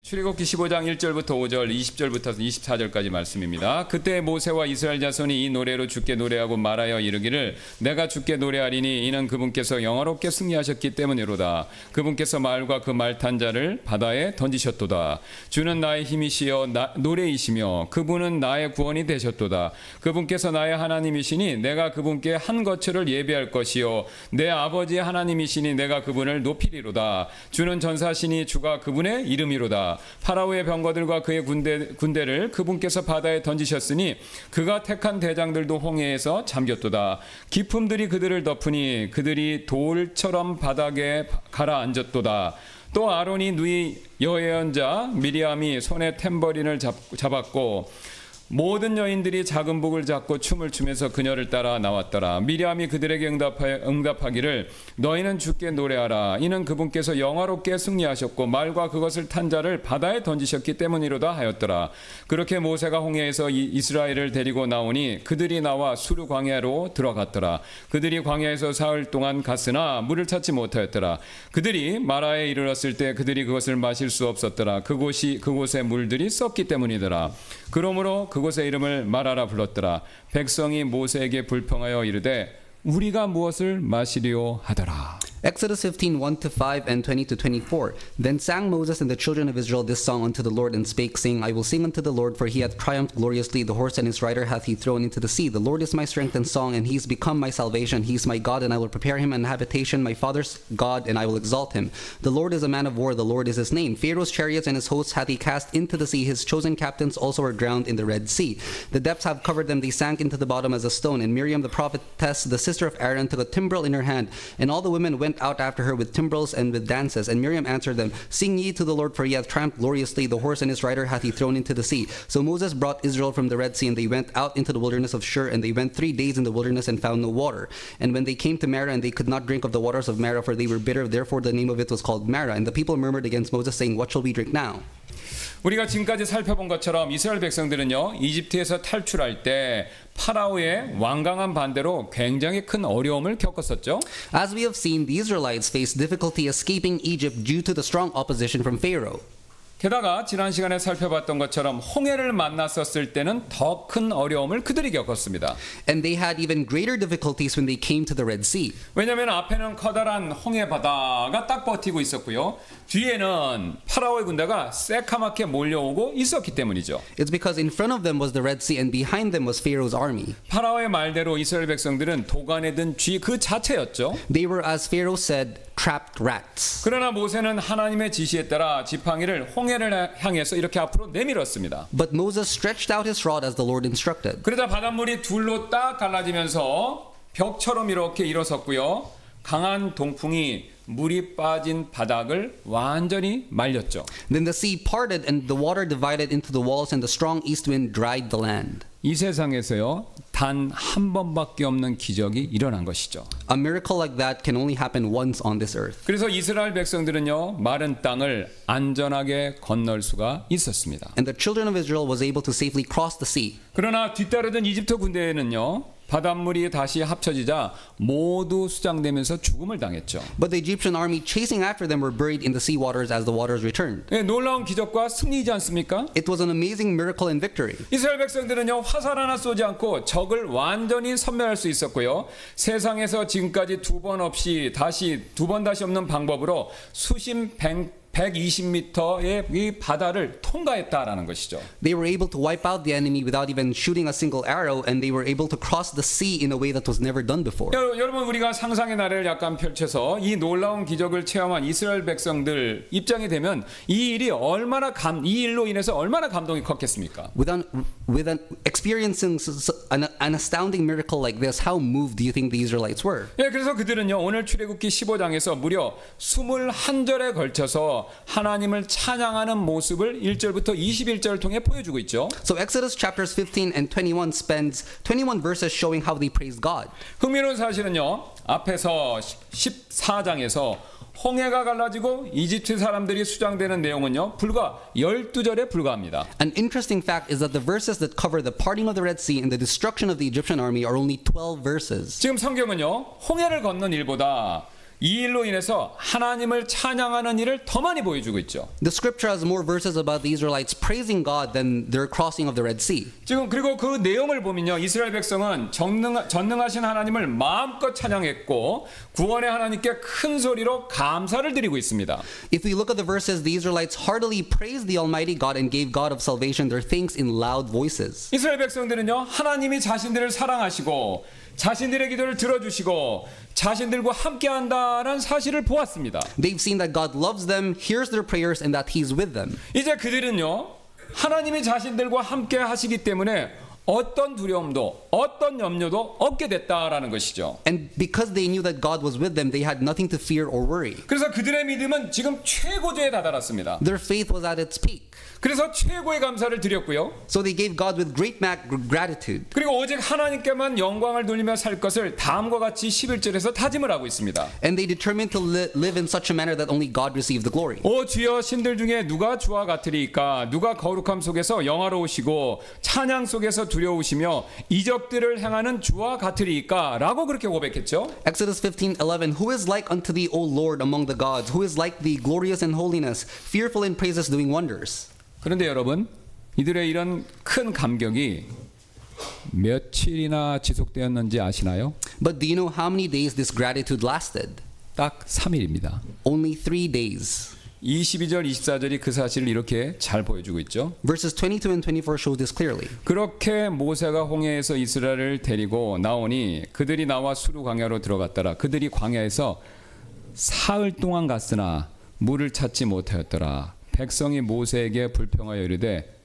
출애굽기 15장 1절부터 5절, 20절부터 24절까지 말씀입니다. 그때 모세와 이스라엘 자손이 이 노래로 주께 노래하고 말하여 이르기를 내가 주께 노래하리니 이는 그분께서 영화롭게 승리하셨기 때문이로다. 그분께서 말과 그 말 탄 자를 바다에 던지셨도다. 주는 나의 힘이시여 노래이시며 그분은 나의 구원이 되셨도다. 그분께서 나의 하나님이시니 내가 그분께 한 거처를 예배할 것이요 내 아버지의 하나님이시니 내가 그분을 높이리로다. 주는 전사시니 주가 그분의 이름이로다. 파라오의 병거들과 그의 군대를 그분께서 바다에 던지셨으니 그가 택한 대장들도 홍해에서 잠겼도다. 기품들이 그들을 덮으니 그들이 돌처럼 바닥에 가라앉았도다. 또 아론이 누이 여예언자 미리암이 손에 탬버린을 잡았고 모든 여인들이 작은 북을 잡고 춤을 추면서 그녀를 따라 나왔더라. 미리암이 그들에게 응답하기를 너희는 주께 노래하라. 이는 그분께서 영화롭게 승리하셨고 말과 그것을 탄 자를 바다에 던지셨기 때문이로다 하였더라. 그렇게 모세가 홍해에서 이스라엘을 데리고 나오니 그들이 나와 수르 광야로 들어갔더라. 그들이 광야에서 사흘 동안 갔으나 물을 찾지 못하였더라. 그들이 마라에 이르렀을 때 그들이 그것을 마실 수 없었더라. 그곳의 물들이 썩기 때문이더라. 그러므로 그곳의 이름을 마라라 불렀더라. 백성이 모세에게 불평하여 이르되 우리가 무엇을 마시리요 하더라. Exodus 15, 1-5 and 20-24. Then sang Moses and the children of Israel this song unto the Lord, and spake, saying, I will sing unto the Lord, for he hath triumphed gloriously. The horse and his rider hath he thrown into the sea. The Lord is my strength and song, and he is become my salvation. He is my God, and I will prepare him an habitation, my father's God, and I will exalt him. The Lord is a man of war, the Lord is his name. Pharaoh's chariots and his hosts hath he cast into the sea. His chosen captains also are drowned in the Red Sea. The depths have covered them, they sank into the bottom as a stone. And Miriam the prophetess, the sister of Aaron, took a timbrel in her hand, and all the women went out after her with timbrels and with dances. And Miriam answered them, Sing ye to the Lord, for he hath triumphed gloriously. The horse and his rider hath he thrown into the sea. So Moses brought Israel from the Red Sea, and they went out into the wilderness of Shur, and they went 3 days in the wilderness and found no water. And when they came to Marah, and they could not drink of the waters of Marah, for they were bitter, therefore the name of it was called Marah. And the people murmured against Moses, saying, What shall we drink now? 우리가 지금까지 살펴본 것처럼 이스라엘 백성들은요 이집트에서 탈출할 때 파라오의 완강한 반대로 굉장히 큰 어려움을 겪었었죠. As we have seen, the Israelites faced difficulty escaping Egypt due to the strong opposition from Pharaoh. 게다가 지난 시간에 살펴봤던 것처럼 홍해를 만났었을 때는 더 큰 어려움을 그들이 겪었습니다. And they had even greater difficulties when they came to the Red Sea. 왜냐하면 앞에는 커다란 홍해 바다가 딱 버티고 있었고요. 뒤에는 파라오의 군대가 새카맣게 몰려오고 있었기 때문이죠. It's because in front of them was the Red Sea and behind them was Pharaoh's army. 파라오의 말대로 이스라엘 백성들은 도간에 든 쥐 그 자체였죠. They were, as Pharaoh said, trapped rats. 그러나 모세는 하나님의 지시에 따라 지팡이를 홍해를 향해서 이렇게 앞으로 내밀었습니다. But Moses stretched out his rod as the Lord instructed. 그러자 바닷물이 둘로 딱 갈라지면서 벽처럼 이렇게 일어섰고요. 강한 동풍이 물이 빠진 바닥을 완전히 말렸죠. Then the sea parted and the water divided into the walls, and the strong east wind dried the land. 이 세상에서요 단 한 번밖에 없는 기적이 일어난 것이죠. A miracle like that can only happen once on this earth. 그래서 이스라엘 백성들은요 마른 땅을 안전하게 건널 수가 있었습니다. And the children of Israel was able to safely cross the sea. 그러나 뒤따르던 이집트 군대에는요 바닷물이 다시 합쳐지자 모두 수장되면서 죽음을 당했죠. But the Egyptian army chasing after them were buried in the sea waters as the waters returned. 네, 놀라운 기적과 승리이지 않습니까? It was an amazing miracle and victory. 이스라엘 백성들은요 화살 하나 쏘지 않고 적을 완전히 섬멸할 수 있었고요. 세상에서 지금까지 두 번 없이 다시 없는 방법으로 수심 120m의 이 바다를 통과했다라는 것이죠. They were able to wipe out the enemy without even shooting a single arrow, and they were able to cross the sea in a way that was never done before. 여러분 우리가 상상의 나래를 약간 펼쳐서 이 놀라운 기적을 체험한 이스라엘 백성들 입장이 되면 이 일이 이 일로 인해서 얼마나 감동이 컸겠습니까? Experiencing an astounding miracle like this, how moved do you think the Israelites were? 예, 그래서 그들은요 오늘 출애굽기 15장에서 무려 21절에 걸쳐서 하나님을 찬양하는 모습을 1절부터 21절을 통해 보여주고 있죠. So Exodus chapters 15 and 21 spends 21 verses showing how they praised God. 흥미로운 사실은요. 앞에서 14장에서 홍해가 갈라지고 이집트 사람들이 수장되는 내용은요. 불과 12절에 불과합니다. An interesting fact is that the verses that cover the parting of the Red Sea and the destruction of the Egyptian army are only 12 verses. 지금 성경은요. 홍해를 건넌 일보다 이 일로 인해서 하나님을 찬양하는 일을 더 많이 보여주고 있죠. The scripture has more verses about the Israelites praising God than their crossing of the Red Sea. 지금 그리고 그 내용을 보면요, 이스라엘 백성은 전능하신 하나님을 마음껏 찬양했고 구원의 하나님께 큰 소리로 감사를 드리고 있습니다. If we look at the verses, the Israelites heartily praised the Almighty God and gave God of salvation their thanks in loud voices. 이스라엘 백성들은요, 하나님이 자신들을 사랑하시고 자신들의 기도를 들어주시고 자신들과 함께한다는 사실을 보았습니다. They've seen that God loves them, hears their prayers, and that He's with them. 이제 그들은요, 하나님이 자신들과 함께 하시기 때문에 어떤 두려움도 어떤 염려도 없게 됐다라는 것이죠. And because they knew that God was with them, they had nothing to fear or worry. 그래서 그들의 믿음은 지금 최고조에 다다랐습니다. Their faith was at its peak. 그래서 최고의 감사를 드렸고요. So they gave God with great gratitude. 그리고 오직 하나님께만 영광을 돌리며 살 것을 다음과 같이 11절에서 다짐을 하고 있습니다. And they determined to live in such a manner that only God received the glory. 오 주여, 신들 중에 누가 주와 같으리이까? 누가 거룩함 속에서 영화로우시고 찬양 속에서 두려우시며 이적들을 행하는 주와 같으리이까? 라고 그렇게 고백했죠. Exodus 15:11 Who is like unto thee, O Lord, among the gods? Who is like thee, glorious in holiness, fearful in praises, doing wonders? 그런데 여러분, 이들의 이런 큰 감격이 며칠이나 지속되었는지 아시나요? But do you know how many days this gratitude lasted? 딱 3일입니다. Only 3 days. 22절, 24절이 그 사실을 이렇게 잘 보여주고 있죠. Verses 22 and 24 show this clearly. 그렇게 모세가 홍해에서 이스라엘을 데리고 나오니 그들이 나와 수르 광야로 들어갔더라. 그들이 광야에서 사흘 동안 갔으나 물을 찾지 못하였더라. 백성이 모세에게 불평하여 이르되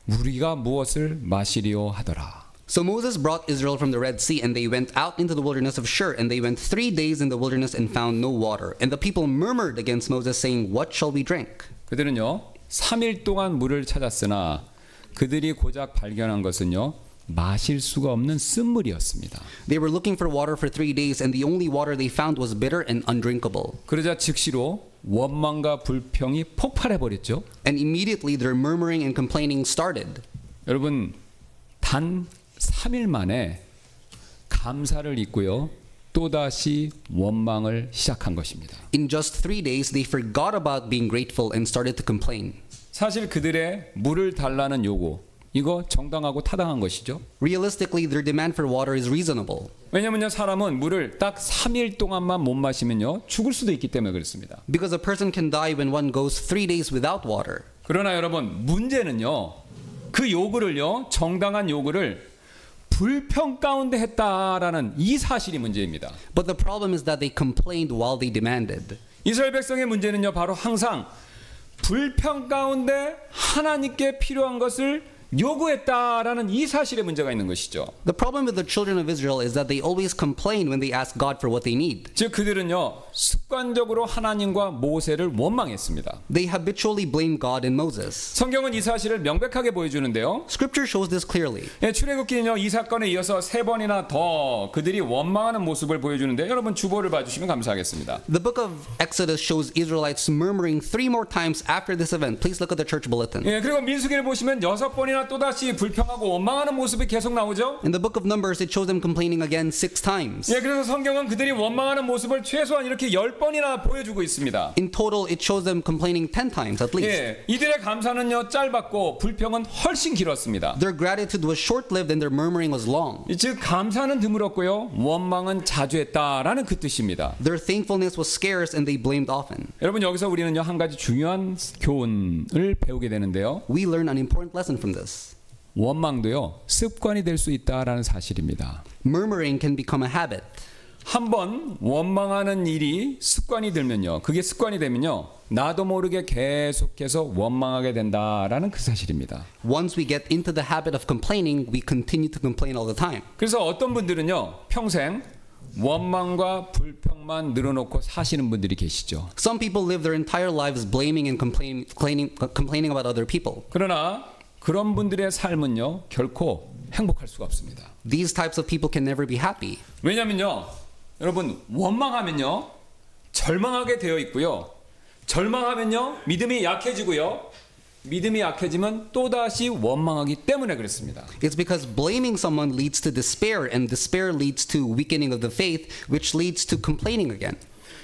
우리가 무엇을 마시리요 하더라. So Moses brought Israel from the Red Sea, and they went out into the wilderness of Shur, and they went 3 days in the wilderness and found no water. And the people murmured against Moses, saying, What shall we drink? 그들은요 3일 동안 물을 찾았으나 그들이 고작 발견한 것은요 마실 수가 없는 쓴물이었습니다. They were looking for water for 3 days, and the only water they found was bitter and undrinkable. 그러자 즉시로 원망과 불평이 폭발해 버렸죠. And immediately their murmuring and complaining started. 여러분, 단 3일 만에 감사를 잊고요 또다시 원망을 시작한 것입니다. In just 3 days, they forgot about being grateful and started to complain. 사실 그들의 물을 달라는 요구, 이거 정당하고 타당한 것이죠. Realistically, their demand for water is reasonable. 왜냐면요 사람은 물을 딱 3일 동안만 못 마시면요 죽을 수도 있기 때문에 그렇습니다. Because a person can die when one goes 3 days without water. 그러나 여러분, 문제는요 그 요구를요 정당한 요구를 불평 가운데 했다라는 이 사실이 문제입니다. But the problem is that they complained while they demanded. 이스라엘 백성의 문제는요 바로 항상 불평 가운데 하나님께 필요한 것을 요구했다라는 이 사실에 문제가 있는 것이죠. The problem with the children of Israel is that they always complain when they ask God for what they need. 즉 그들은요 습관적으로 하나님과 모세를 원망했습니다. They habitually blame God and Moses. 성경은 이 사실을 명백하게 보여주는데요. Scripture shows this clearly. 출애굽기는요 이 사건에 이어서 3번이나 더 그들이 원망하는 모습을 보여주는데 여러분 주보를 봐주시면 감사하겠습니다. The book of Exodus shows Israelites murmuring 3 more times after this event. Please look at the church bulletin. 그리고 민수기를 보시면 6번이나 또다시 불평하고 원망하는 모습이 계속 나오죠. In the book of Numbers, it shows them complaining again 6 times. 그래서 성경은 그들이 원망하는 모습을 최소한 이렇게 10번이나 보여주고 있습니다. In total, it shows them complaining 10 times at least. 이들의 감사는요 짧았고 불평은 훨씬 길었습니다. Their gratitude was short-lived and their murmuring was long. 즉 감사는 드물었고요 원망은 자주 했다라는 그 뜻입니다. Their thankfulness was scarce and they blamed often. 여러분, 여기서 우리는요 한 가지 중요한 교훈을 배우게 되는데요. We learn an important lesson from this. 원망도요 습관이 될 수 있다라는 사실입니다. Murmuring can become a habit. 한번 원망하는 일이 습관이 들면요, 그게 습관이 되면요 나도 모르게 계속해서 원망하게 된다라는 그 사실입니다. Once we get into the habit of complaining, we continue to complain all the time. 그래서 어떤 분들은요 평생 원망과 불평만 늘어놓고 사시는 분들이 계시죠. Some people live their entire lives blaming and complaining about other people. 그러나 그런 분들의 삶은요 결코 행복할 수가 없습니다. These types of people can never be happy. 왜냐면요 여러분, 원망하면요 절망하게 되어 있고요, 절망하면요 믿음이 약해지고요, 믿음이 약해지면 또다시 원망하기 때문에 그렇습니다. It's because blaming someone leads to despair, and despair leads to weakening of the faith, which leads to complaining again.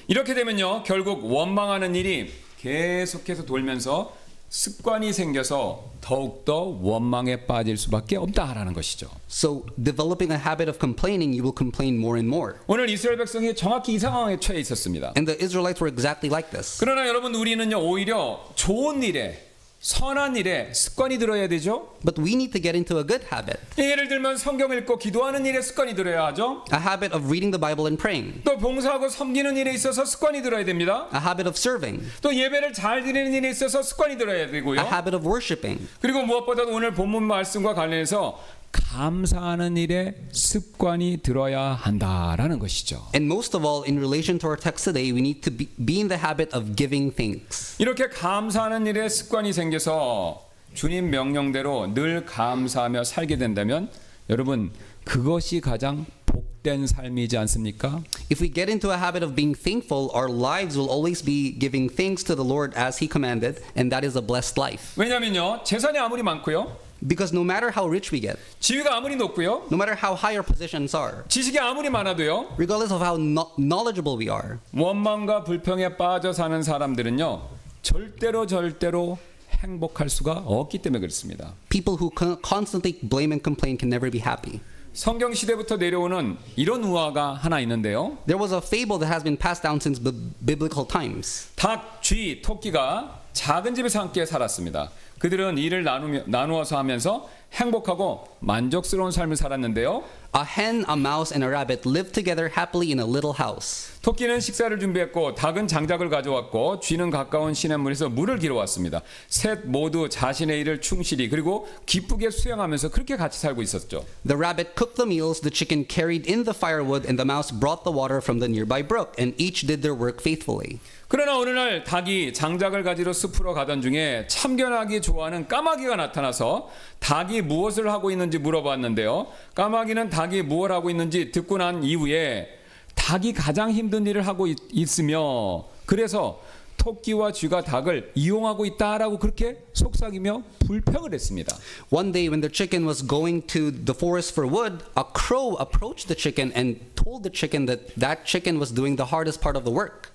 이렇게 되면요, 결국 원망하는 일이 계속해서 돌면서 습관이 생겨서 더욱더 원망에 빠질 수밖에 없다라는 것이죠. So, developing a habit of complaining, you will complain more and more. 오늘 이스라엘 백성이 정확히 이 상황에 처해 있었습니다. And the Israelites were exactly like this. 그러나 여러분, 우리는요, 오히려 좋은 일에, 선한 일에 습관이 들어야 되죠. But we need to get into a good habit, 예를 들면 성경 읽고 기도하는 일에 습관이 들어야 하죠. a habit of reading the Bible and praying, 또 봉사하고 섬기는 일에 있어서 습관이 들어야 됩니다. a habit of serving, 또 예배를 잘 드리는 일에 있어서 습관이 들어야 되고요. a habit of worshiping. 그리고 무엇보다도 오늘 본문 말씀과 관련해서 감사하는 일에 습관이 들어야 한다라는 것이죠. And most of all, in relation to our text today, we need to be in the habit of giving thanks. 이렇게 감사하는 일에 습관이 생겨서 주님 명령대로 늘 감사하며 살게 된다면 여러분, 그것이 가장 복된 삶이지 않습니까? If we get into a habit of being thankful, our lives will always be giving thanks to the Lord as He commanded, and that is a blessed life. 왜냐면요, 재산이 아무리 많고요, Because no matter how rich we get, 지위가 아무리 높고요, no matter how high our positions are, 지식이 아무리 많아도요, regardless of how knowledgeable we are, 원망과 불평에 빠져 사는 사람들은요, 절대로 행복할 수가 없기 때문에 그렇습니다. people who constantly blame and complain can never be happy. 성경 시대부터 내려오는 이런 우화가 하나 있는데요. There was a fable that has been passed down since biblical times. 닭, 쥐, 토끼가 작은 집에서 함께 살았습니다. 그들은 일을 나누어서 하면서 행복하고 만족스러운 삶을 살았는데요. A hen, a mouse, and a rabbit lived together happily in a little house. 토끼는 식사를 준비했고 닭은 장작을 가져왔고 쥐는 가까운 시냇물에서 물을 길어왔습니다. 셋 모두 자신의 일을 충실히 그리고 기쁘게 수행하면서 그렇게 같이 살고 있었죠. The rabbit cooked the meals, the chicken carried in the firewood, and the mouse brought the water from the nearby brook, and each did their work faithfully. 그러나 어느 날 닭이 장작을 가지러 숲으로 가던 중에 참견하기 좋아하는 까마귀가 나타나서 닭이 무엇을 하고 있는지 물어봤는데요. 까마귀는 닭이 무엇을 하고 있는지 듣고 난 이후에 닭이 가장 힘든 일을 하고 있으며 그래서 토끼와 쥐가 닭을 이용하고 있다라고 그렇게 속삭이며 불평을 했습니다. One day when the chicken was going to the forest for wood, a crow approached the chicken and told the chicken that that chicken was doing the hardest part of the work,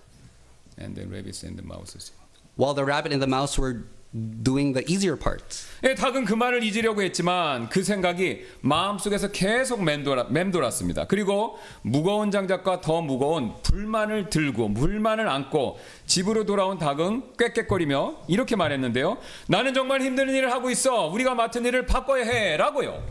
And the rabbits and the mouses. while the rabbit and the mouse were doing the easier parts. 예, 닭은 그 말을 잊으려고 했지만 그 생각이 마음속에서 계속 맴돌았습니다. 그리고 무거운 장작과 더 무거운 불만을 들고 불만을 안고 집으로 돌아온 닭은 꾀꾀거리며 이렇게 말했는데요. 나는 정말 힘든 일을 하고 있어. 우리가 맡은 일을 바꿔야 해. 라고요.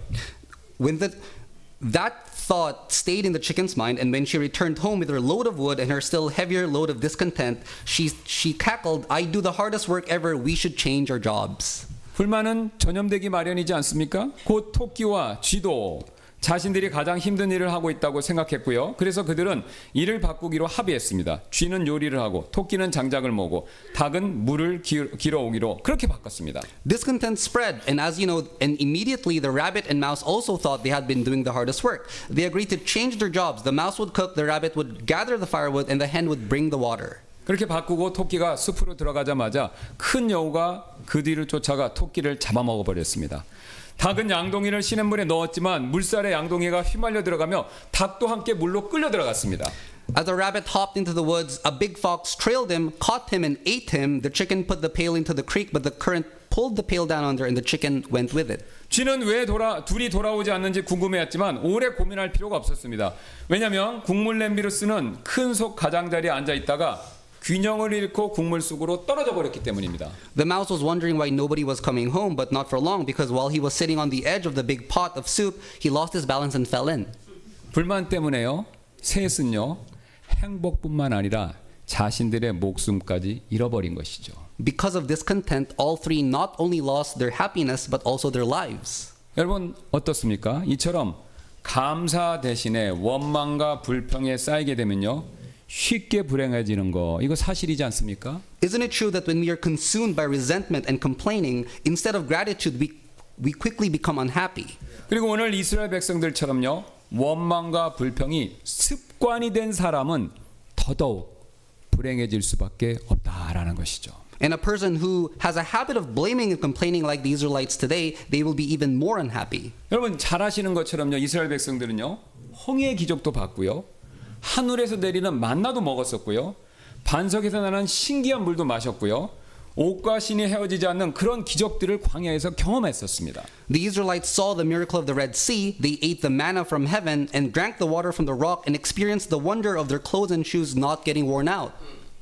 When that thought stayed in the chicken's mind, and when she returned home with her load of wood and her still heavier load of discontent, she cackled, I do the hardest work ever, we should change our jobs. 불만은 전염되기 마련이지 않습니까? 곧 토끼와 쥐도 자신들이 가장 힘든 일을 하고 있다고 생각했고요. 그래서 그들은 일을 바꾸기로 합의했습니다. 쥐는 요리를 하고 토끼는 장작을 모고 닭은 물을 길어오기로 그렇게 바꿨습니다. Discontent spread, and as you know, and immediately the rabbit and mouse also thought they had been doing the hardest work. They agreed to change their jobs. The mouse would cook, the rabbit would gather the firewood, and the hen would bring the water. 그렇게 바꾸고 토끼가 숲으로 들어가자마자 큰 여우가 그 뒤를 쫓아가 토끼를 잡아먹어 버렸습니다. 닭은 양동이를 시냇물에 넣었지만 물살에 양동이가 휘말려 들어가며 닭도 함께 물로 끌려 들어갔습니다. As the rabbit hopped into the woods, a big fox trailed him, caught him, and ate him. The chicken put the pail into the creek, but the current pulled the pail down under, and the chicken went with it. 쥐는 왜 둘이 돌아오지 않는지 궁금해했지만 오래 고민할 필요가 없었습니다. 왜냐하면 국물 냄비로 쓰는 큰 속 가장자리에 앉아 있다가 균형을 잃고 국물 속으로 떨어져 버렸기 때문입니다. The mouse was wondering why nobody was coming home, but not for long, because while he was sitting on the edge of the big pot of soup, he lost his balance and fell in. 불만 때문에요. 셋은요. 행복뿐만 아니라 자신들의 목숨까지 잃어버린 것이죠. Because of discontent, all three not only lost their happiness, but also their lives. 여러분 어떻습니까? 이처럼 감사 대신에 원망과 불평에 쌓이게 되면요. 쉽게 불행해지는 거 이거 사실이지 않습니까? Isn't it true that when we are consumed by resentment and complaining, instead of gratitude, we quickly become unhappy? 그리고 오늘 이스라엘 백성들처럼요. 원망과 불평이 습관이 된 사람은 더더욱 불행해질 수밖에 없다라는 것이죠. And a person who has a habit of blaming and complaining like the Israelites today, they will be even more unhappy. 여러분 잘 아시는 것처럼요. 이스라엘 백성들은요. 홍해의 기적도 봤고요. 하늘에서 내리는 만나도 먹었었고요. 반석에서 나는 신기한 물도 마셨고요. 옥과 신이 헤어지지 않는 그런 기적들을 광야에서 경험했었습니다. The Israelites saw the miracle of the Red Sea, they ate the manna from heaven, and drank the water from the rock, and experienced the wonder of their clothes and shoes not getting worn out.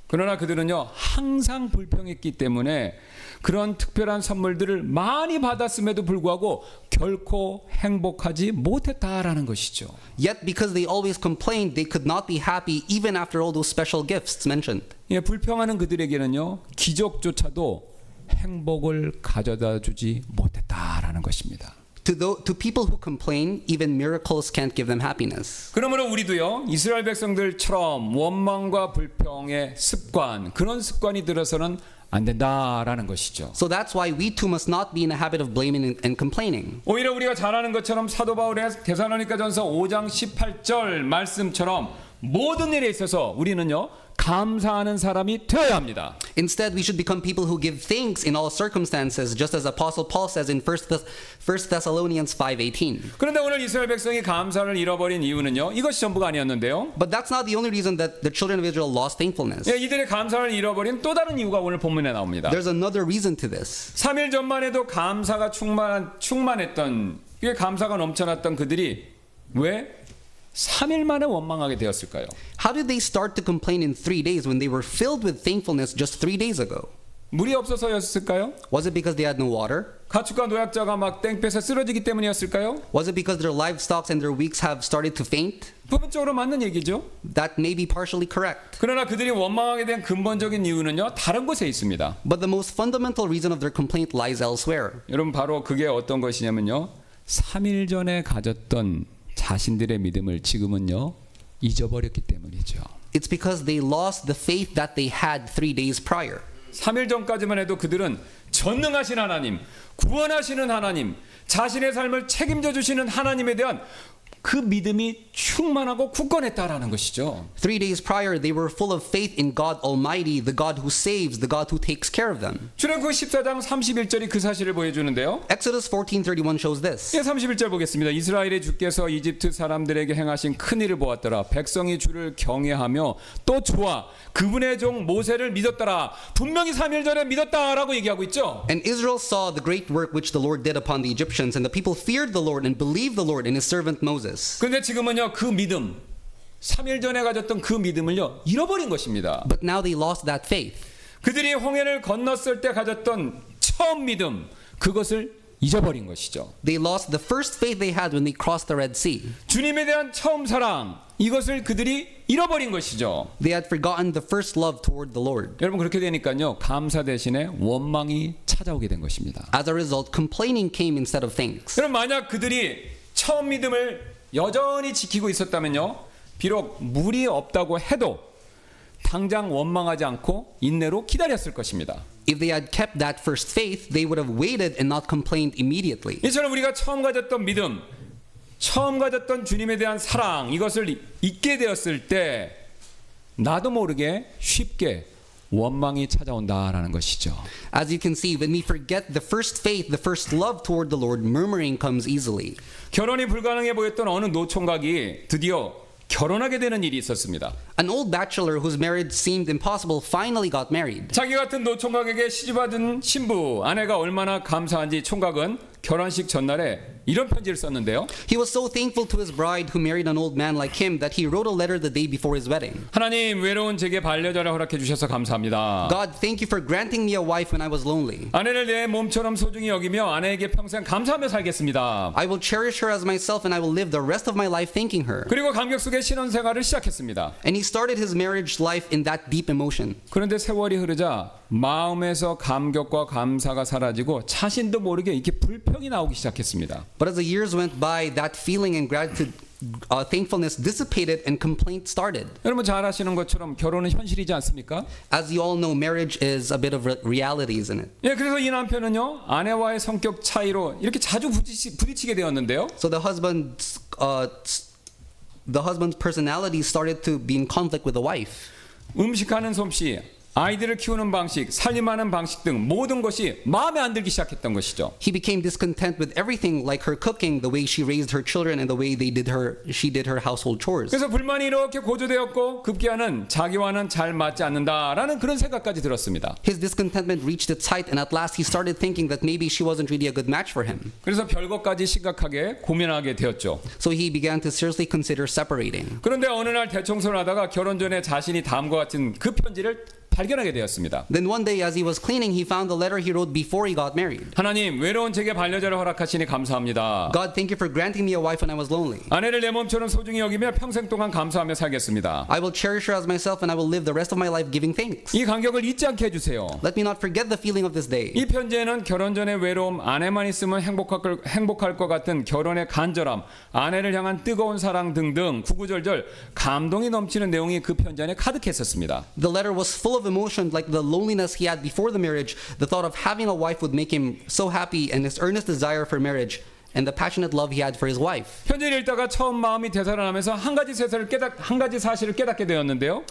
그러나 그들은요 항상 불평했기 때문에 그런 특별한 선물들을 많이 받았음에도 불구하고 결코 행복하지 못했다라는 것이죠. Yet because they always complained, they could not be happy even after all those special gifts mentioned. 예, 불평하는 그들에게는요 기적조차도 행복을 가져다 주지 못했다라는 것입니다. To people who complain, even miracles can't give them happiness. 그러므로 우리도요 이스라엘 백성들처럼 원망과 불평의 습관 그런 습관이 들어서는 안 된다라는 것이죠. So that's why we too must not be in a habit of blaming and complaining. 오히려 우리가 잘 아는 것처럼 사도 바울의 데살로니가전서 5장 18절 말씀처럼 모든 일에 있어서 우리는요 감사하는 사람이 되어야 합니다. Instead, we should become people who give thanks in all circumstances, just as Apostle Paul says in 1 Thessalonians 5:18. 그런데 오늘 이스라엘 백성이 감사를 잃어버린 이유는요 이것이 전부가 아니었는데요. But that's not the only reason that the children of Israel lost thankfulness. 예, 이들의 감사를 잃어버린 또 다른 이유가 오늘 본문에 나옵니다. There's another reason to this. 3일 전만 해도 감사가 충만했던 이게 감사가 넘쳐났던 그들이 왜 3일 만에 원망하게 되었을까요? How did they start to complain in 3 days when they were filled with thankfulness just 3 days ago? 물이 없어서였을까요? Was it because they had no water? 가축과 노약자가 막 땡볕에 쓰러지기 때문이었을까요? Was it because their livestock and their weaks have started to faint? 부분적으로 맞는 얘기죠. That may be partially correct. 그러나 그들이 원망하게 된 근본적인 이유는요 다른 곳에 있습니다. But the most fundamental reason of their complaint lies elsewhere. 여러분 바로 그게 어떤 것이냐면요 3일 전에 가졌던 자신들의 믿음을 지금은요 잊어버렸기 때문이죠. It's because they lost the faith that they had 3 days prior. 3일 전까지만 해도 그들은 전능하신 하나님, 구원하시는 하나님, 자신의 삶을 책임져 주시는 하나님에 대한 그 믿음이 충만하고 굳건했다라는 것이죠. 3 days prior, they were full of faith in God Almighty, the God who saves, the God who takes care of them. 출애굽기 14장 31절이 그 사실을 보여주는데요. Exodus 14:31 shows this. 예, 31절 보겠습니다. 이스라엘의 주께서 이집트 사람들에게 행하신 큰 일을 보았더라. 백성이 주를 경외하며 또 주와 그분의 종 모세를 믿었더라. 분명히 3일 전에 믿었다라고 얘기하고 있죠. And Israel saw the great work which the Lord did upon the Egyptians, and the people feared the Lord and believed the Lord and his servant Moses. 그런데 지금은요 그 믿음 3일 전에 가졌던 그 믿음을요 잃어버린 것입니다. But now they lost that faith. 그들이 홍해를 건넜을 때 가졌던 처음 믿음 그것을 잊어버린 것이죠. They lost the first faith they had when they crossed the Red Sea. 주님에 대한 처음 사랑 이것을 그들이 잃어버린 것이죠. They had forgotten the first love toward the Lord. 여러분 그렇게 되니까요 감사 대신에 원망이 찾아오게 된 것입니다. As a result, complaining came instead of thanks. 그럼 만약 그들이 처음 믿음을 여전히 지키고 있었다면요 비록 물이 없다고 해도 당장 원망하지 않고 인내로 기다렸을 것입니다. If they had kept that first faith, they would have waited and not complained immediately. 이처럼 우리가 처음 가졌던 믿음, 처음 가졌던 주님에 대한 사랑 이것을 잊게 되었을 때 나도 모르게 쉽게 원망이 찾아온다라는 것이죠. As you can see, when we forget the first faith, the first love toward the Lord, murmuring comes easily. 결혼이 불가능해 보였던 어느 노총각이 드디어 결혼하게 되는 일이 있었습니다. An old bachelor whose marriage seemed impossible finally got married. 자기 같은 노총각에게 시집받은 신부, 아내가 얼마나 감사한지 총각은 결혼식 전날에 이런 편지를 썼는데요. He was so thankful to his bride who married an old man like him that he wrote a letter the day before his wedding. 하나님, 외로운 제게 반려자를 허락해 주셔서 감사합니다. God, thank you for granting me a wife when I was lonely. 아내를 내 몸처럼 소중히 여기며 아내에게 평생 감사하며 살겠습니다. I will cherish her as myself and I will live the rest of my life thanking her. 그리고 감격 속에 신혼생활을 시작했습니다. And he started his marriage life in that deep emotion. 그런데 세월이 흐르자 마음에서 감격과 감사가 사라지고 자신도 모르게 이렇게 불평이 나오기 시작했습니다. But as the years went by, that feeling and gratitude, thankfulness dissipated and complaint started. 여러분 잘 아시는 것처럼 결혼은 현실이지 않습니까? As you all know, marriage is a bit of reality, isn't it? 예, 그래서 이 남편은요 아내와의 성격 차이로 이렇게 자주 부딪히게 되었는데요. So the husband's personality started to be in conflict with the wife. 음식하는 솜씨 아이들을 키우는 방식, 살림하는 방식 등 모든 것이 마음에 안 들기 시작했던 것이죠. He became discontent with everything, like her cooking, the way she raised her children, and the way she did her household chores. 그래서 불만이 이렇게 고조되었고 급기야는 자기와는 잘 맞지 않는다라는 그런 생각까지 들었습니다. His discontentment reached its height, and at last he started thinking that maybe she wasn't really a good match for him. 그래서 별것까지 심각하게 고민하게 되었죠. So he began to seriously consider separating. 그런데 어느 날 대청소를 하다가 결혼 전에 자신이 다음과 같은 그 편지를 발견하게 되었습니다. Then one day as he was cleaning, he found the letter he wrote before he got married. 하나님, 외로운 제게 반려자를 허락하시니 감사합니다. God, thank you for granting me a wife when I was lonely. 아내를 내 몸처럼 소중히 여기며 평생 동안 감사하며 살겠습니다. I will cherish her as myself, and I will live the rest of my life giving thanks. 이 감격을 잊지 않게 해주세요. Let me not forget the feeling of this day. 이 편지에는 결혼 전의 외로움, 아내만 있으면 행복할 것 같은 결혼의 간절함, 아내를 향한 뜨거운 사랑 등등 구구절절 감동이 넘치는 내용이 그 편지 안에 가득했었습니다. The letter was full of emotions like the loneliness he had before the marriage, the thought of having a wife would make him so happy, and his earnest desire for marriage, and the passionate love he had for his wife. 편지를 읽다가 처음 마음이 되살아나면서 한 가지 사실을 깨닫게 되었는데요.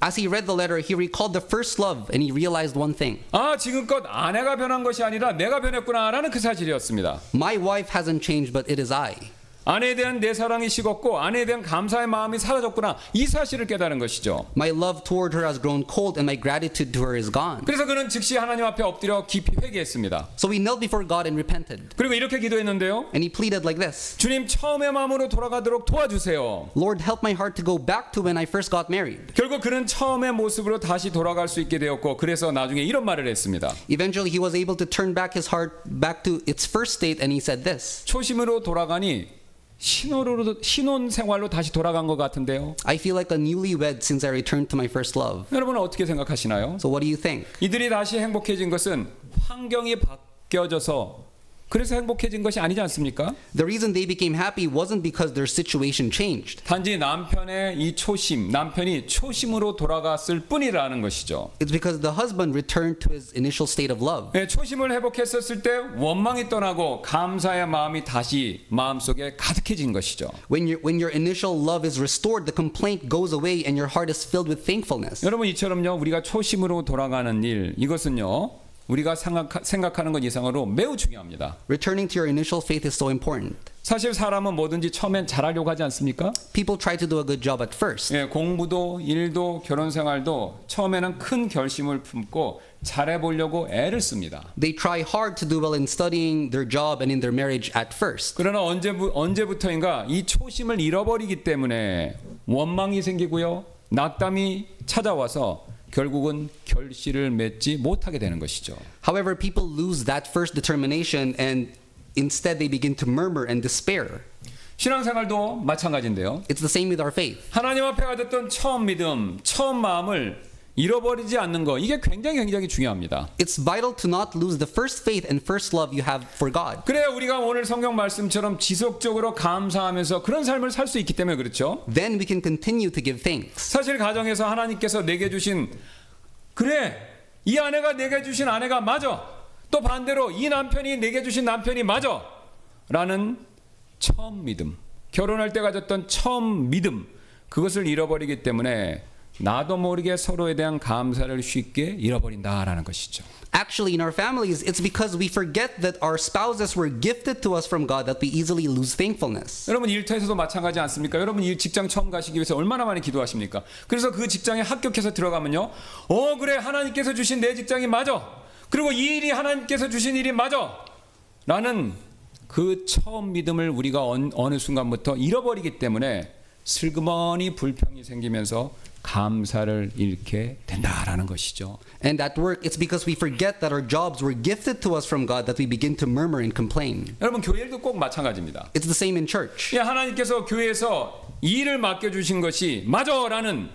As he read the letter, he recalled the first love, and he realized one thing. 아, 지금껏 아내가 변한 것이 아니라 내가 변했구나라는 그 사실이었습니다. My wife hasn't changed, but it is I. 아내에 대한 내 사랑이 식었고 아내에 대한 감사의 마음이 사라졌구나, 이 사실을 깨달은 것이죠. My love toward her has grown cold, and my gratitude to her is gone. 그래서 그는 즉시 하나님 앞에 엎드려 깊이 회개했습니다. So he knelt before God and repented. 그리고 이렇게 기도했는데요. And he pleaded like this. 주님, 처음의 마음으로 돌아가도록 도와주세요. Lord, help my heart to go back to when I first got married. 결국 그는 처음의 모습으로 다시 돌아갈 수 있게 되었고, 그래서 나중에 이런 말을 했습니다. Eventually, he was able to turn back his heart back to its first state, and he said this. 초심으로 돌아가니 신혼 생활로 다시 돌아간 것 같은데요. I feel like a newlywed since I returned to my first love. 여러분은 어떻게 생각하시나요? So what do you think? 이들이 다시 행복해진 것은 환경이 바뀌어져서 그래서 행복해진 것이 아니지 않습니까? The reason they became happy wasn't because their situation changed. 단지 남편의 이 초심, 남편이 초심으로 돌아갔을 뿐이라는 것이죠. It's because the husband returned to his initial state of love. 네, 초심을 회복했었을 때 원망이 떠나고 감사의 마음이 다시 마음속에 가득해진 것이죠. When your initial love is restored, the complaint goes away and your heart is filled with thankfulness. 여러분, 이처럼요, 우리가 초심으로 돌아가는 일, 이것은요, 우리가 생각하는 것 이상으로 매우 중요합니다. Returning to your initial faith is so important. 사실 사람은 뭐든지 처음엔 잘하려고 하지 않습니까? People try to do a good job at first. 예, 공부도 일도 결혼 생활도 처음에는 큰 결심을 품고 잘해보려고 애를 씁니다. They try hard to do well in studying, their job, and in their marriage at first. 그러나 언제부터인가 이 초심을 잃어버리기 때문에 원망이 생기고요, 낙담이 찾아와서 결국은 결실을 맺지 못하게 되는 것이죠. However, people lose that first determination and instead they begin to murmur and despair. 신앙생활도 마찬가지인데요. It's the same with our faith. 하나님 앞에 가졌던 처음 믿음, 처음 마음을 잃어버리지 않는 거, 이게 굉장히 중요합니다. It's vital to not lose the first faith and first love you have for God. 그래야 우리가 오늘 성경 말씀처럼 지속적으로 감사하면서 그런 삶을 살 수 있기 때문에 그렇죠. Then we can continue to give thanks. 사실 가정에서 하나님께서 내게 주신, 그래, 이 아내가 내게 주신 아내가 맞아, 또 반대로 이 남편이 내게 주신 남편이 맞아 라는 처음 믿음, 결혼할 때 가졌던 처음 믿음, 그것을 잃어버리기 때문에 나도 모르게 서로에 대한 감사를 쉽게 잃어버린다라는 것이죠. Actually, in our families, it's because we forget that our spouses were gifted to us from God that we easily lose thankfulness. 여러분, 일터에서도 마찬가지 않습니까? 여러분, 이 직장 처음 가시기 위해서 얼마나 많이 기도하십니까? 그래서 그 직장에 합격해서 들어가면요, 그래, 하나님께서 주신 내 직장이 맞아, 그리고 이 일이 하나님께서 주신 일이 맞아 라는 그 처음 믿음을 우리가 어느 순간부터 잃어버리기 때문에 슬그머니 불평이 생기면서 감사를 잃게 된다라는 것이죠. And at work, it's because we forget that our jobs were gifted to us from God that we begin to murmur and complain. 여러분, 교회도 꼭 마찬가지입니다. It's the same in church. 예, 하나님께서 교회에서 이 일을 맡겨주신 것이 맞아라는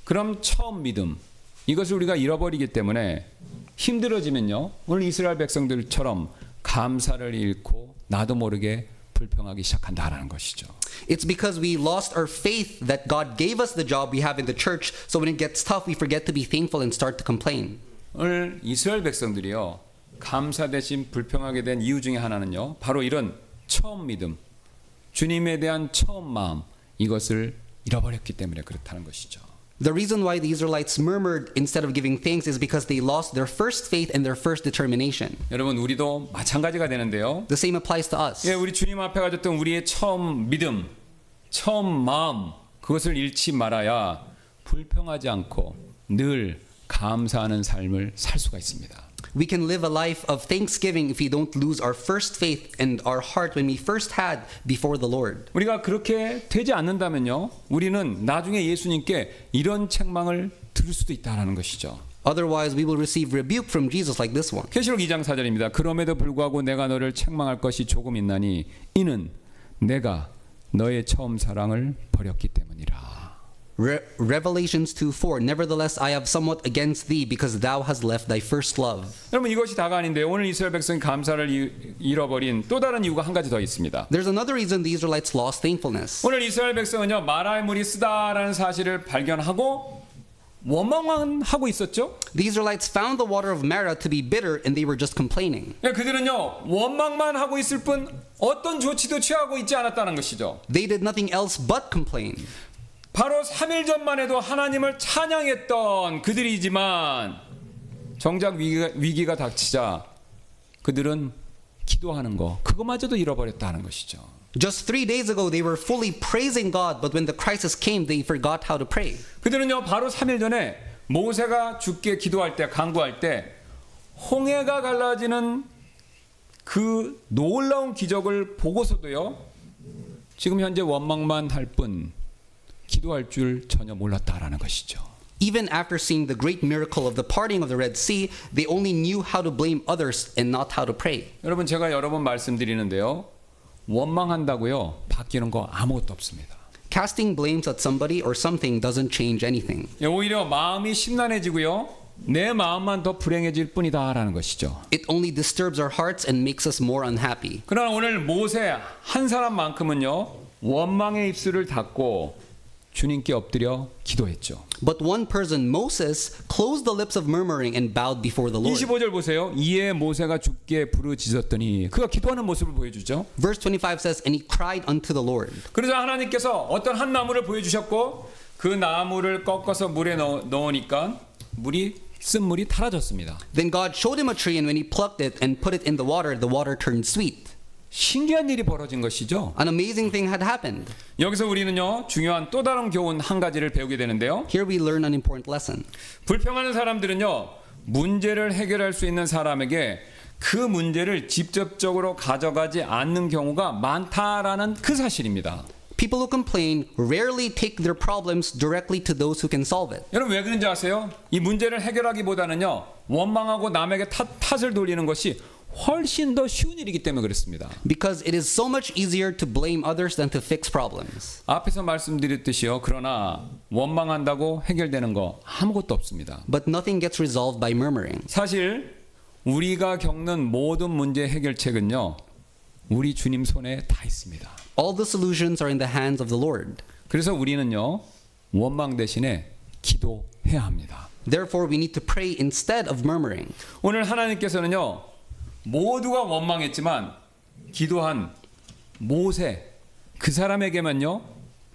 그런 처음 믿음, 이것을 우리가 잃어버리기 때문에 힘들어지면요, 오늘 이스라엘 백성들처럼 감사를 잃고 나도 모르게 불평하기 시작한다라는 것이죠. It's because we lost our faith that God gave us the job we have in the church. So when it gets tough, we forget to be thankful and start to complain. 오늘 이스라엘 백성들이요, 감사 대신 불평하게 된 이유 중에 하나는요, 바로 이런 처음 믿음, 주님에 대한 처음 마음, 이것을 잃어버렸기 때문에 그렇다는 것이죠. The reason why the Israelites murmured instead of giving thanks is because they lost their first faith and their first determination. 여러분 우리도 마찬가지가 되는데요. The same applies to us. 예, 우리 주님 앞에 가졌던 우리의 처음 믿음, 처음 마음 그것을 잃지 말아야 불평하지 않고 늘 감사하는 삶을 살 수가 있습니다. We can live a life of thanksgiving if we don't lose our first faith and our heart when we first had before the Lord. 우리가 그렇게 되지 않는다면요, 우리는 나중에 예수님께 이런 책망을 들을 수도 있다라는 것이죠. Otherwise, we will receive rebuke from Jesus like this one. 계시록 2장 4절입니다. 그럼에도 불구하고 내가 너를 책망할 것이 조금 있나니 이는 내가 너의 처음 사랑을 버렸기 때문이라. Revelations 2:4. Nevertheless, I have somewhat against thee because thou hast left thy first love. 여러분 이것이 다가 아닌데요. 오늘 이스라엘 백성이 감사를 잃어버린 또 다른 이유가 한 가지 더 있습니다. There's another reason the Israelites lost thankfulness. 오늘 이스라엘 백성은요, 마라의 물이 쓰다라는 사실을 발견하고 원망만 하고 있었죠. The Israelites found the water of Marah to be bitter and they were just complaining. 그들은요 원망만 하고 있을 뿐 어떤 조치도 취하고 있지 않았다는 것이죠. They did nothing else but complain. 바로 3일 전만 해도 하나님을 찬양했던 그들이지만 정작 위기가 닥치자 그들은 기도하는 거 그거마저도 잃어버렸다는 것이죠. Just 3 days ago they were fully praising God, but when the crisis came, they forgot how to pray. 그들은요 바로 3일 전에 모세가 죽게 기도할 때 간구할 때 홍해가 갈라지는 그 놀라운 기적을 보고서도요 지금 현재 원망만 할 뿐 기도할 줄 전혀 몰랐다라는 것이죠. Even after seeing the great miracle of the parting of the Red Sea, they only knew how to blame others and not how to pray. 여러분 제가 여러 번 말씀드리는데요. 원망한다고요 바뀌는 거 아무것도 없습니다. Casting blames at somebody or something doesn't change anything. 오히려 마음이 심란해지고요. 내 마음만 더 불행해질 뿐이다라는 것이죠. It only disturbs our hearts and makes us more unhappy. 그러나 오늘 모세 한 사람만큼은요. 원망의 입술을 닫고 주님께 엎드려 기도했죠. But one person, Moses, closed the lips of murmuring and bowed before the Lord. 25절 보세요. 이에 모세가 주께 부르짖었더니 그가 기도하는 모습을 보여주죠. Verse 25 says, and he cried unto the Lord. 그러자 하나님께서 어떤 한 나무를 보여주셨고 그 나무를 꺾어서 물에 넣으니까 쓴물이 타라졌습니다. Then God showed him a tree, and when he plucked it and put it in the water turned sweet. 신기한 일이 벌어진 것이죠. An amazing thing had happened. 여기서 우리는요 중요한 또 다른 교훈 한 가지를 배우게 되는데요. Here we learn an important lesson. 불평하는 사람들은요 문제를 해결할 수 있는 사람에게 그 문제를 직접적으로 가져가지 않는 경우가 많다라는 그 사실입니다. People who complain rarely take their problems directly to those who can solve it. 여러분 왜 그런지 아세요? 이 문제를 해결하기보다는요 원망하고 남에게 탓을 돌리는 것이 훨씬 더 쉬운 일이기 때문에 그렇습니다. Because it is so much easier to blame others than to fix problems. 앞에서 말씀드렸듯이요. 그러나 원망한다고 해결되는 거 아무것도 없습니다. But nothing gets resolved by murmuring. 사실 우리가 겪는 모든 문제 해결책은요. 우리 주님 손에 다 있습니다. All the solutions are in the hands of the Lord. 그래서 우리는요. 원망 대신에 기도해야 합니다. Therefore we need to pray instead of murmuring. 오늘 하나님께서는요. 모두가 원망했지만 기도한 모세 그 사람에게만요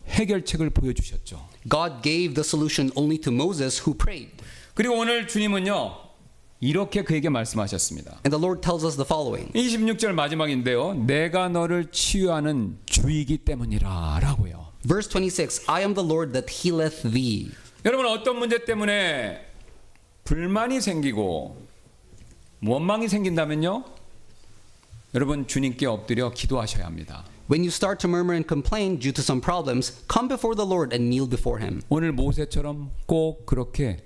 해결책을 보여주셨죠. God gave the solution only to Moses who prayed. 그리고 오늘 주님은요 이렇게 그에게 말씀하셨습니다. And the Lord tells us the following. 26절 마지막인데요. 내가 너를 치유하는 주이기 때문이라 라고요. Verse 26. I am the Lord that healeth thee. 여러분 어떤 문제 때문에 불만이 생기고 원망이 생긴다면요. 여러분 주님께 엎드려 기도하셔야 합니다. When you start to murmur and complain due to some problems, come before the Lord and kneel before him. 오늘 모세처럼 꼭 그렇게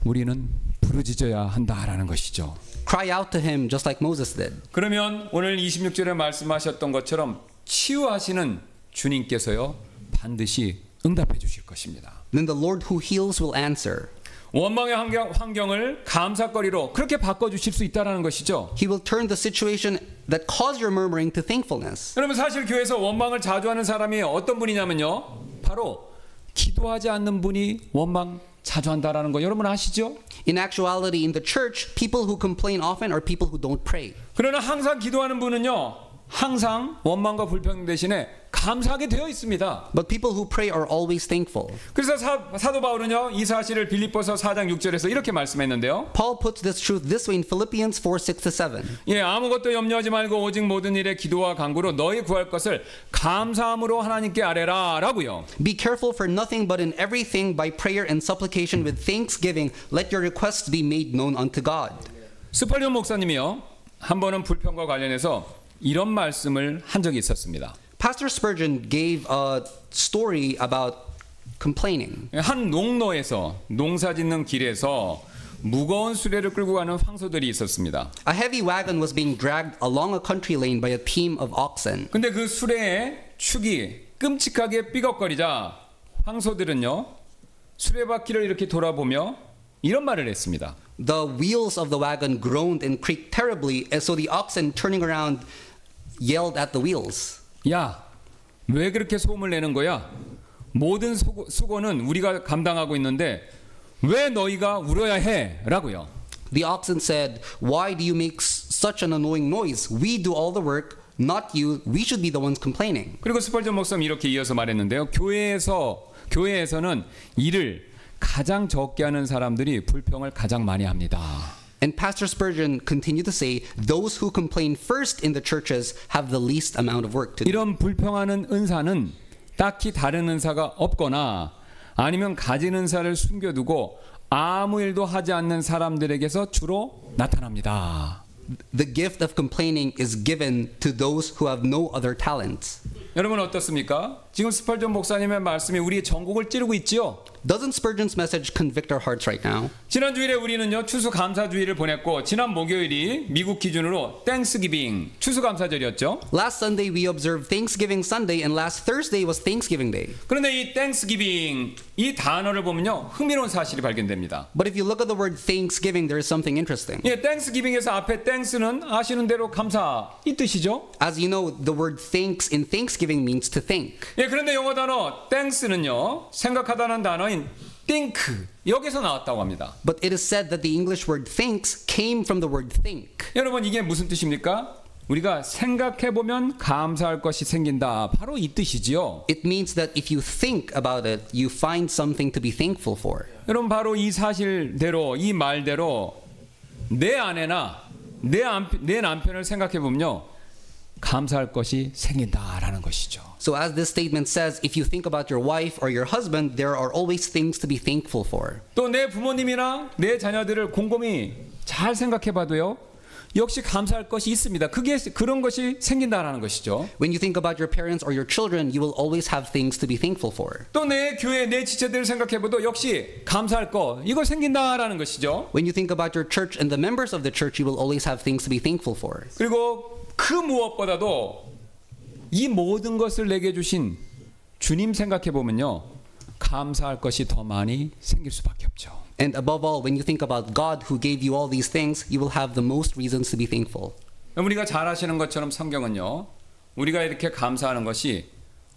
우리는 부르짖어야 한다라는 것이죠. Cry out to him just like Moses did. 그러면 오늘 26절에 말씀하셨던 것처럼 치유하시는 주님께서요. 반드시 응답해 주실 것입니다. Then the Lord who heals will answer. 원망의 환경을 감사거리로 그렇게 바꿔주실 수 있다는 것이죠. He will turn the situation that caused your murmuring to thankfulness. 여러분 사실 교회에서 원망을 자주 하는 사람이 어떤 분이냐면요. 바로 기도하지 않는 분이 원망 자주 한다라는 거 여러분 아시죠? In actuality, in the church, people who complain often are people who don't pray. 그러나 항상 기도하는 분은요. 항상 원망과 불평 대신에 감사하게 되어 있습니다. But people who pray are always thankful. 그래서 사도 바울은요, 이 사실을 빌립보서 4장 6절에서 이렇게 말씀했는데요. Paul puts this truth this way in Philippians 4:6-7. 예, 아무것도 염려하지 말고 오직 모든 일에 기도와 간구로 너희 구할 것을 감사함으로 하나님께 아뢰라라고요. Be careful for nothing but in everything by prayer and supplication with thanksgiving let your requests be made known unto God. 스펄전 목사님이요, 한 번은 불평과 관련해서 이런 말씀을 한 적이 있었습니다. Pastor Spurgeon gave a story about complaining. 한 농로에서 농사짓는 길에서 무거운 수레를 끌고 가는 황소들이 있었습니다. A heavy wagon was being dragged along a country lane by a team of oxen. 근데 그 수레의 축이 끔찍하게 삐걱거리자 황소들은요, 수레바퀴를 이렇게 돌아보며 이런 말을 했습니다. The wheels of the wagon groaned and creaked terribly, and so the oxen turning around yelled at the wheels. 야, 왜 그렇게 소음을 내는 거야? 모든 수고는 우리가 감당하고 있는데 왜 너희가 울어야 해? 라고요. The oxen said, "Why do you make such an annoying noise? We do all the work, not you. We should be the ones complaining." 그리고 스펄전 목사님 이렇게 이어서 말했는데요. 교회에서는 일을 가장 적게 하는 사람들이 불평을 가장 많이 합니다. And Pastor Spurgeon continued to say, "Those who complain first in the churches have the least amount of work to do." 이런 불평하는 은사는 딱히 다른 은사가 없거나 아니면 가진 은사를 숨겨두고 아무 일도 하지 않는 사람들에게서 주로 나타납니다. The gift of complaining is given to those who have no other talents. 여러분 어떻습니까? 지금 스펄전 목사님의 말씀이 우리의 전곡을 찌르고 있지요. Doesn't Spurgeon's message convict our hearts right now? 지난 주일에 우리는요, 추수감사주의를 보냈고 지난 목요일이 미국 기준으로 땡스기빙 추수감사절이었죠. Last Sunday we observed Thanksgiving Sunday, and last Thursday was Thanksgiving Day. 그런데 이 땡스기빙 이 단어를 보면요, 흥미로운 사실이 발견됩니다. But if you look at the word Thanksgiving, there is something interesting. 예, 땡스기빙에서 앞에 땡스는 아시는 대로 감사 이 뜻이죠. As you know, the word thanks in Thanksgiving means to thank. 예, 그런데 영어 단어 땡스는요, 생각하다는 단어인 think 여기서 나왔다고 합니다. But it is said that the English word thanks came from the word think. 여러분 이게 무슨 뜻입니까? 우리가 생각해보면 감사할 것이 생긴다. 바로 이 뜻이지요. It means that if you think about it, you find something to be thankful for. 여러분 바로 이 사실대로 이 말대로 내 아내나 내 남편을 생각해보면요, 감사할 것이 생긴다라는 것이죠. So as this statement says, if you think about your wife or your husband, there are always things to be thankful for. 또 내 부모님이나 내 자녀들을 곰곰이 잘 생각해봐도요, 역시 감사할 것이 있습니다. 그런 것이 생긴다라는 것이죠. When you think about your parents or your children, you will always have things to be thankful for. 또 내 교회, 내 지체들을 생각해봐도 역시 감사할 거 이거 생긴다라는 것이죠. When you think about your church and the members of the church, you will always have things to be thankful for. 그리고 그 무엇보다도 이 모든 것을 내게 주신 주님 생각해보면요, 감사할 것이 더 많이 생길 수밖에 없죠. And above all, when you think about God who gave you all these things, you will have the most reasons to be thankful. 우리가 잘 아시는 것처럼 성경은요, 우리가 이렇게 감사하는 것이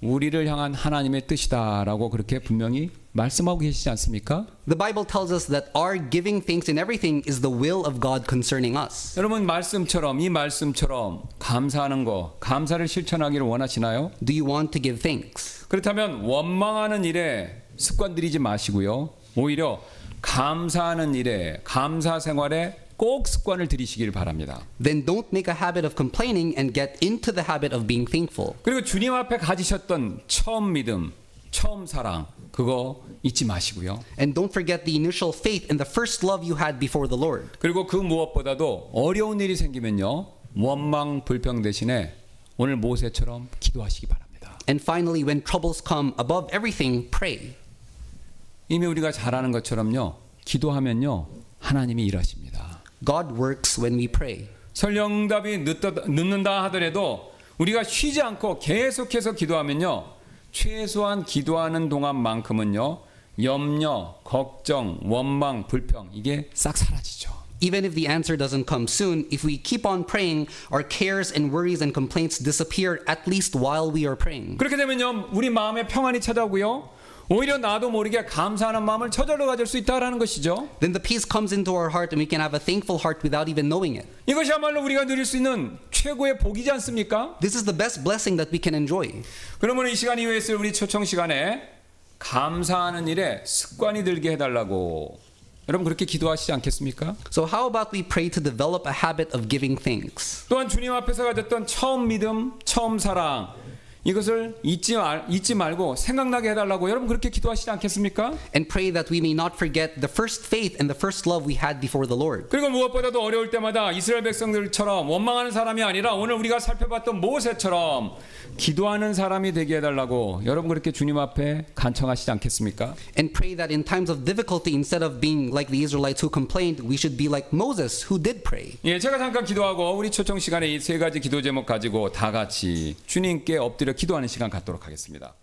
우리를 향한 하나님의 뜻이다라고 그렇게 분명히 말씀하고 계시지 않습니까? The Bible tells us that our giving thanks in everything is the will of God concerning us. 여러분 이 말씀처럼 감사하는 거, 감사를 실천하기를 원하시나요? Do you want to give thanks? 그렇다면 원망하는 일에 습관 들이지 마시고요, 오히려 감사하는 일에, 감사 생활에 꼭 습관을 들이시길 바랍니다. Then don't make a habit of complaining and get into the habit of being thankful. 그리고 주님 앞에 가지셨던 처음 믿음, 처음 사랑, 그거 잊지 마시고요. And don't forget the initial faith and the first love you had before the Lord. 그리고 그 무엇보다도 어려운 일이 생기면요, 원망 불평 대신에 오늘 모세처럼 기도하시기 바랍니다. And finally, when troubles come, above everything, pray. 이미 우리가 잘 아는 것처럼요, 기도하면요, 하나님이 일하십니다. God works when we pray. 설령 응답이 늦는다 하더라도 우리가 쉬지 않고 계속해서 기도하면요, 최소한 기도하는 동안만큼은요, 염려, 걱정, 원망, 불평 이게 싹 사라지죠. Even if the answer doesn't come soon, if we keep on praying, our cares and worries and complaints disappear at least while we are praying. 그렇게 되면요, 우리 마음에 평안이 찾아오고요, 오히려 나도 모르게 감사하는 마음을 저절로 가질 수 있다라는 것이죠. Then the peace comes into our heart and we can have a thankful heart without even knowing it. 이것이야말로 우리가 누릴 수 있는 최고의 복이지 않습니까? This is the best blessing that we can enjoy. 그러면 이 시간 이후에 있을 우리 초청 시간에 감사하는 일에 습관이 들게 해달라고 여러분 그렇게 기도하시지 않겠습니까? So how about we pray to develop a habit of giving thanks? 또한 주님 앞에서 가졌던 처음 믿음, 처음 사랑 이것을 잊지 말고 생각나게 해달라고 여러분 그렇게 기도하시지 않겠습니까? And pray that we may not forget the first faith and the first love we had before the Lord. 그리고 무엇보다도 어려울 때마다 이스라엘 백성들처럼 원망하는 사람이 아니라 오늘 우리가 살펴봤던 모세처럼 기도하는 사람이 되게 해달라고 여러분 그렇게 주님 앞에 간청하시지 않겠습니까? And pray that in times of difficulty, instead of being like the Israelites who complained, we should be like Moses who did pray. 예, 제가 잠깐 기도하고 우리 초청 시간에 이 세 가지 기도 제목 가지고 다 같이 주님께 엎드려 기도하는 시간 갖도록 하겠습니다.